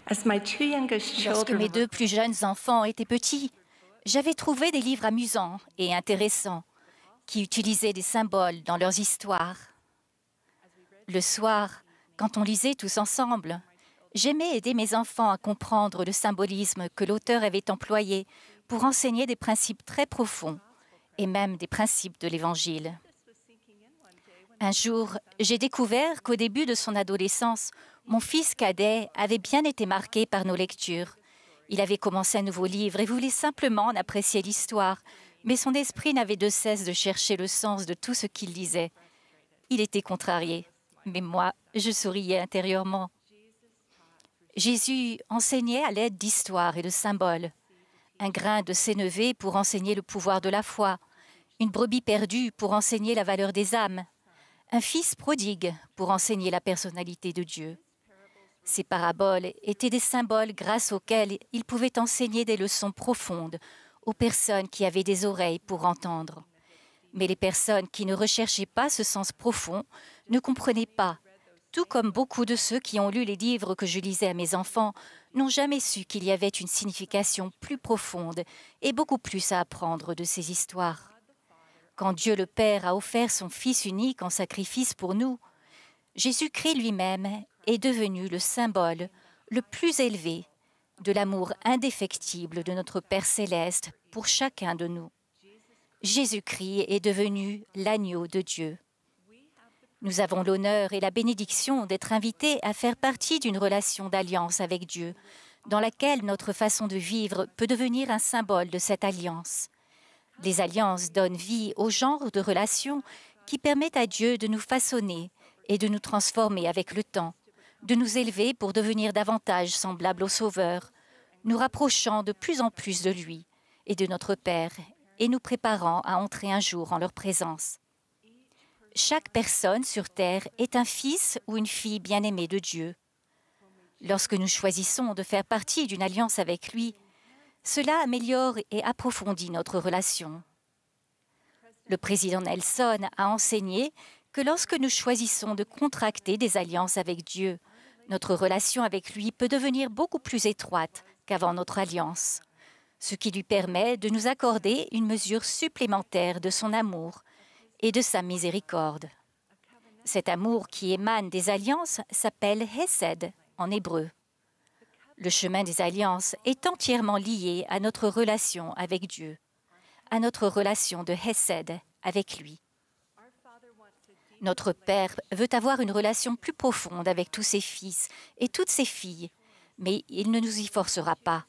Lorsque mes deux plus jeunes enfants étaient petits, j'avais trouvé des livres amusants et intéressants qui utilisaient des symboles dans leurs histoires. Le soir, quand on lisait tous ensemble, j'aimais aider mes enfants à comprendre le symbolisme que l'auteur avait employé pour enseigner des principes très profonds et même des principes de l'Évangile. Un jour, j'ai découvert qu'au début de son adolescence, mon fils cadet avait bien été marqué par nos lectures. Il avait commencé un nouveau livre et voulait simplement en apprécier l'histoire, mais son esprit n'avait de cesse de chercher le sens de tout ce qu'il lisait. Il était contrarié, mais moi, je souriais intérieurement. Jésus enseignait à l'aide d'histoires et de symboles. Un grain de sénévé pour enseigner le pouvoir de la foi, une brebis perdue pour enseigner la valeur des âmes, un fils prodigue pour enseigner la personnalité de Dieu. Ces paraboles étaient des symboles grâce auxquels il pouvait enseigner des leçons profondes aux personnes qui avaient des oreilles pour entendre. Mais les personnes qui ne recherchaient pas ce sens profond ne comprenaient pas, tout comme beaucoup de ceux qui ont lu les livres que je lisais à mes enfants n'ont jamais su qu'il y avait une signification plus profonde et beaucoup plus à apprendre de ces histoires. Quand Dieu le Père a offert son Fils unique en sacrifice pour nous, Jésus-Christ lui-même est devenu le symbole le plus élevé de l'amour indéfectible de notre Père céleste pour chacun de nous. Jésus-Christ est devenu l'agneau de Dieu. Nous avons l'honneur et la bénédiction d'être invités à faire partie d'une relation d'alliance avec Dieu, dans laquelle notre façon de vivre peut devenir un symbole de cette alliance. Les alliances donnent vie au genre de relations qui permettent à Dieu de nous façonner et de nous transformer avec le temps, de nous élever pour devenir davantage semblables au Sauveur, nous rapprochant de plus en plus de lui et de notre Père et nous préparant à entrer un jour en leur présence. Chaque personne sur terre est un fils ou une fille bien-aimée de Dieu. Lorsque nous choisissons de faire partie d'une alliance avec lui, cela améliore et approfondit notre relation. Le président Nelson a enseigné que lorsque nous choisissons de contracter des alliances avec Dieu, notre relation avec lui peut devenir beaucoup plus étroite qu'avant notre alliance, ce qui lui permet de nous accorder une mesure supplémentaire de son amour et de sa miséricorde. Cet amour qui émane des alliances s'appelle Hesed en hébreu. Le chemin des alliances est entièrement lié à notre relation avec Dieu, à notre relation de Hesed avec lui. Notre Père veut avoir une relation plus profonde avec tous ses fils et toutes ses filles, mais il ne nous y forcera pas.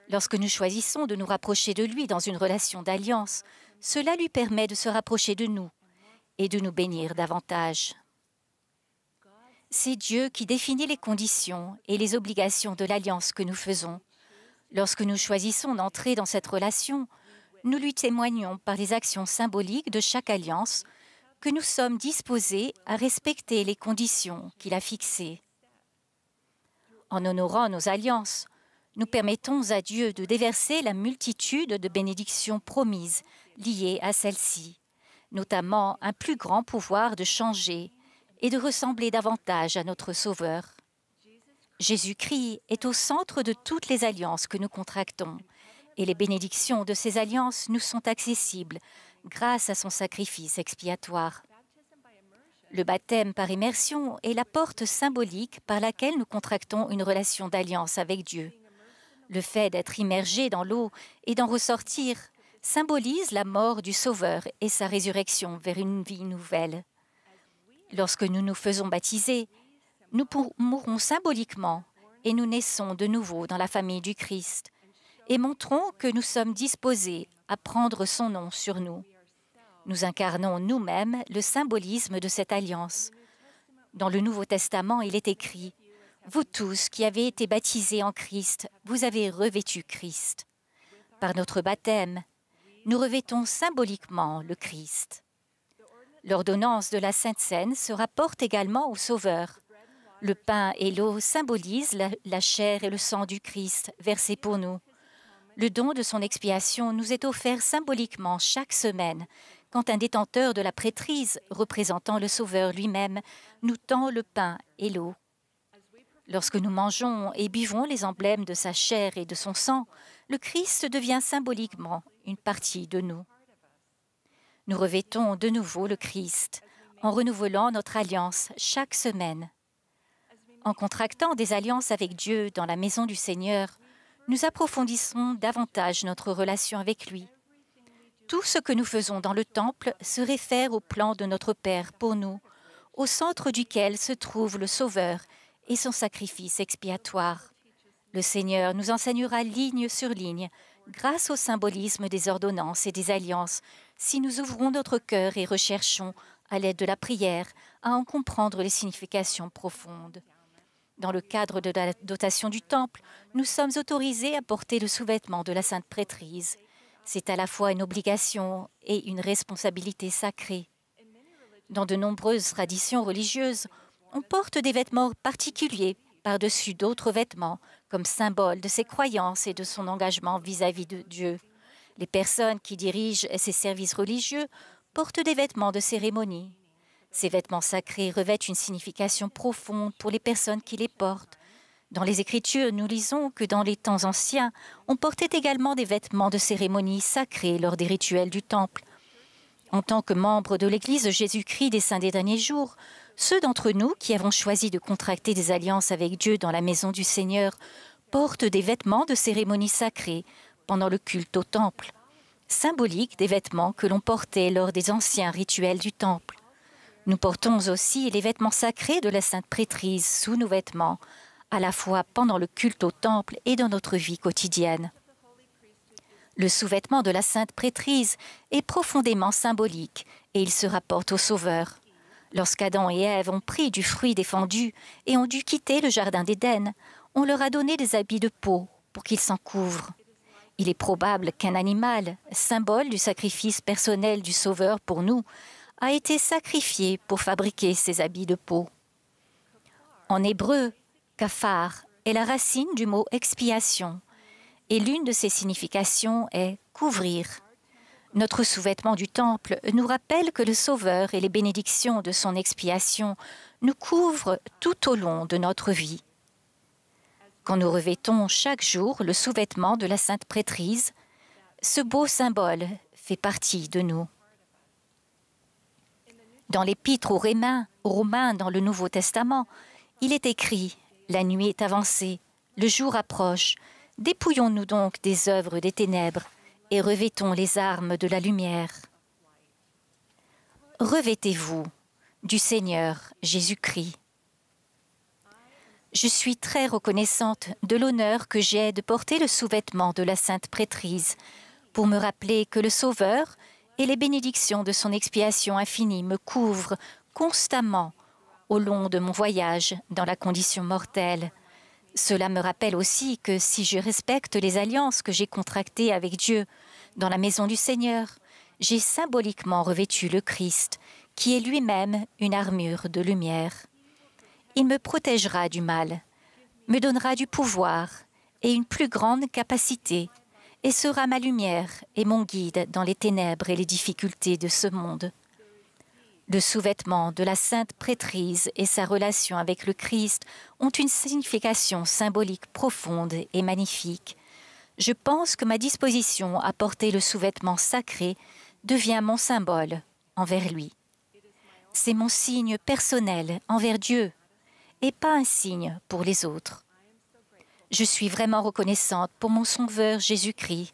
Lorsque nous choisissons de nous rapprocher de lui dans une relation d'alliance, cela lui permet de se rapprocher de nous et de nous bénir davantage. C'est Dieu qui définit les conditions et les obligations de l'alliance que nous faisons. Lorsque nous choisissons d'entrer dans cette relation, nous lui témoignons par les actions symboliques de chaque alliance que nous sommes disposés à respecter les conditions qu'il a fixées. En honorant nos alliances, nous permettons à Dieu de déverser la multitude de bénédictions promises liées à celles-ci, notamment un plus grand pouvoir de changer et de ressembler davantage à notre Sauveur. Jésus-Christ est au centre de toutes les alliances que nous contractons, et les bénédictions de ces alliances nous sont accessibles grâce à son sacrifice expiatoire. Le baptême par immersion est la porte symbolique par laquelle nous contractons une relation d'alliance avec Dieu. Le fait d'être immergé dans l'eau et d'en ressortir symbolise la mort du Sauveur et sa résurrection vers une vie nouvelle. Lorsque nous nous faisons baptiser, nous mourons symboliquement et nous naissons de nouveau dans la famille du Christ et montrons que nous sommes disposés à prendre son nom sur nous. Nous incarnons nous-mêmes le symbolisme de cette alliance. Dans le Nouveau Testament, il est écrit « Vous tous qui avez été baptisés en Christ, vous avez revêtu Christ. » Par notre baptême, nous revêtons symboliquement le Christ. L'ordonnance de la Sainte Seine se rapporte également au Sauveur. Le pain et l'eau symbolisent la chair et le sang du Christ versés pour nous. Le don de son expiation nous est offert symboliquement chaque semaine, quand un détenteur de la prêtrise, représentant le Sauveur lui-même, nous tend le pain et l'eau. Lorsque nous mangeons et buvons les emblèmes de sa chair et de son sang, le Christ devient symboliquement une partie de nous. Nous revêtons de nouveau le Christ en renouvelant notre alliance chaque semaine. En contractant des alliances avec Dieu dans la maison du Seigneur, nous approfondissons davantage notre relation avec lui. Tout ce que nous faisons dans le temple se réfère au plan de notre Père pour nous, au centre duquel se trouve le Sauveur et son sacrifice expiatoire. Le Seigneur nous enseignera ligne sur ligne, grâce au symbolisme des ordonnances et des alliances, si nous ouvrons notre cœur et recherchons, à l'aide de la prière, à en comprendre les significations profondes. Dans le cadre de la dotation du Temple, nous sommes autorisés à porter le sous-vêtement de la Sainte Prêtrise. C'est à la fois une obligation et une responsabilité sacrée. Dans de nombreuses traditions religieuses, on porte des vêtements particuliers par-dessus d'autres vêtements, comme symbole de ses croyances et de son engagement vis-à-vis de Dieu. Les personnes qui dirigent ces services religieux portent des vêtements de cérémonie. Ces vêtements sacrés revêtent une signification profonde pour les personnes qui les portent. Dans les Écritures, nous lisons que dans les temps anciens, on portait également des vêtements de cérémonie sacrés lors des rituels du Temple. En tant que membres de l'Église de Jésus-Christ des Saints des Derniers Jours, ceux d'entre nous qui avons choisi de contracter des alliances avec Dieu dans la maison du Seigneur portent des vêtements de cérémonie sacrés pendant le culte au Temple, symboliques des vêtements que l'on portait lors des anciens rituels du Temple. Nous portons aussi les vêtements sacrés de la Sainte Prêtrise sous nos vêtements, à la fois pendant le culte au Temple et dans notre vie quotidienne. Le sous-vêtement de la Sainte Prêtrise est profondément symbolique et il se rapporte au Sauveur. Lorsqu'Adam et Ève ont pris du fruit défendu et ont dû quitter le jardin d'Éden, on leur a donné des habits de peau pour qu'ils s'en couvrent. Il est probable qu'un animal, symbole du sacrifice personnel du Sauveur pour nous, a été sacrifié pour fabriquer ces habits de peau. En hébreu, kafar est la racine du mot expiation, et l'une de ses significations est couvrir. Notre sous-vêtement du Temple nous rappelle que le Sauveur et les bénédictions de son expiation nous couvrent tout au long de notre vie. Quand nous revêtons chaque jour le sous-vêtement de la Sainte Prêtrise, ce beau symbole fait partie de nous. Dans l'Épître aux Romains dans le Nouveau Testament, il est écrit « La nuit est avancée, le jour approche, dépouillons-nous donc des œuvres des ténèbres et revêtons les armes de la lumière. » Revêtez-vous du Seigneur Jésus-Christ. Je suis très reconnaissante de l'honneur que j'ai de porter le sous-vêtement de la Sainte Prêtrise pour me rappeler que le Sauveur et les bénédictions de son expiation infinie me couvrent constamment au long de mon voyage dans la condition mortelle. Cela me rappelle aussi que si je respecte les alliances que j'ai contractées avec Dieu dans la maison du Seigneur, j'ai symboliquement revêtu le Christ, qui est lui-même une armure de lumière. Il me protégera du mal, me donnera du pouvoir et une plus grande capacité, et sera ma lumière et mon guide dans les ténèbres et les difficultés de ce monde. Le sous-vêtement de la Sainte Prêtrise et sa relation avec le Christ ont une signification symbolique profonde et magnifique. Je pense que ma disposition à porter le sous-vêtement sacré devient mon symbole envers lui. C'est mon signe personnel envers Dieu et pas un signe pour les autres. Je suis vraiment reconnaissante pour mon Sauveur Jésus-Christ.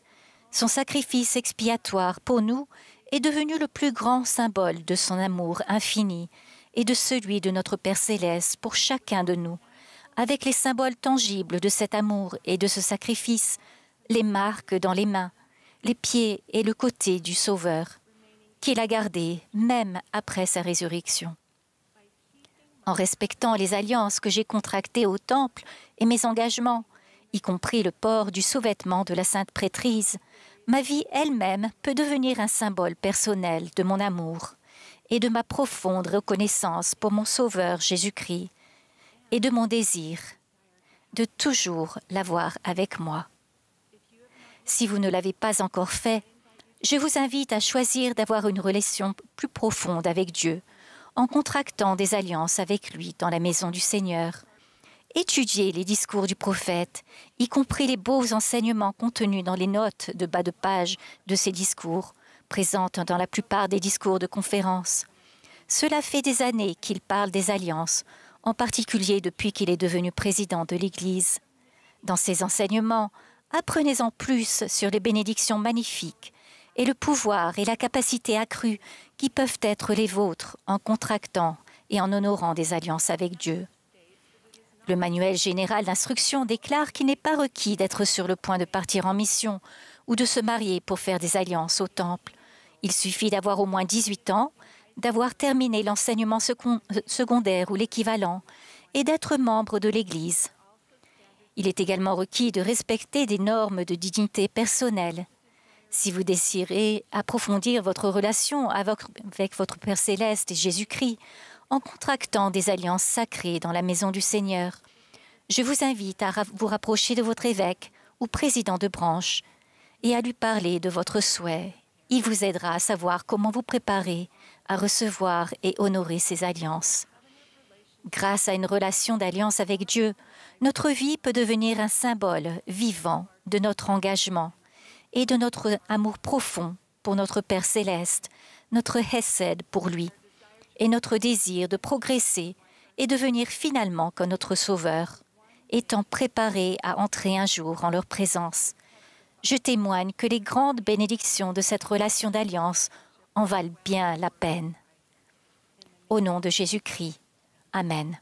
Son sacrifice expiatoire pour nous est devenu le plus grand symbole de son amour infini et de celui de notre Père céleste pour chacun de nous, avec les symboles tangibles de cet amour et de ce sacrifice, les marques dans les mains, les pieds et le côté du Sauveur, qu'il a gardé même après sa résurrection. En respectant les alliances que j'ai contractées au Temple et mes engagements, y compris le port du sous-vêtement de la Sainte Prêtrise, ma vie elle-même peut devenir un symbole personnel de mon amour et de ma profonde reconnaissance pour mon Sauveur Jésus-Christ et de mon désir de toujours l'avoir avec moi. Si vous ne l'avez pas encore fait, je vous invite à choisir d'avoir une relation plus profonde avec Dieu en contractant des alliances avec lui dans la maison du Seigneur Étudiez les discours du prophète, y compris les beaux enseignements contenus dans les notes de bas de page de ces discours, présentes dans la plupart des discours de conférence. Cela fait des années qu'il parle des alliances, en particulier depuis qu'il est devenu président de l'Église. Dans ces enseignements, apprenez-en plus sur les bénédictions magnifiques et le pouvoir et la capacité accrue qui peuvent être les vôtres en contractant et en honorant des alliances avec Dieu. Le manuel général d'instruction déclare qu'il n'est pas requis d'être sur le point de partir en mission ou de se marier pour faire des alliances au temple. Il suffit d'avoir au moins 18 ans, d'avoir terminé l'enseignement secondaire ou l'équivalent et d'être membre de l'Église. Il est également requis de respecter des normes de dignité personnelle. Si vous désirez approfondir votre relation avec votre Père céleste et Jésus-Christ, en contractant des alliances sacrées dans la maison du Seigneur, je vous invite à vous rapprocher de votre évêque ou président de branche et à lui parler de votre souhait. Il vous aidera à savoir comment vous préparer à recevoir et honorer ces alliances. Grâce à une relation d'alliance avec Dieu, notre vie peut devenir un symbole vivant de notre engagement et de notre amour profond pour notre Père céleste, notre hesed pour lui, et notre désir de progresser et devenir finalement comme notre Sauveur, étant préparés à entrer un jour en leur présence. Je témoigne que les grandes bénédictions de cette relation d'alliance en valent bien la peine. Au nom de Jésus-Christ. Amen.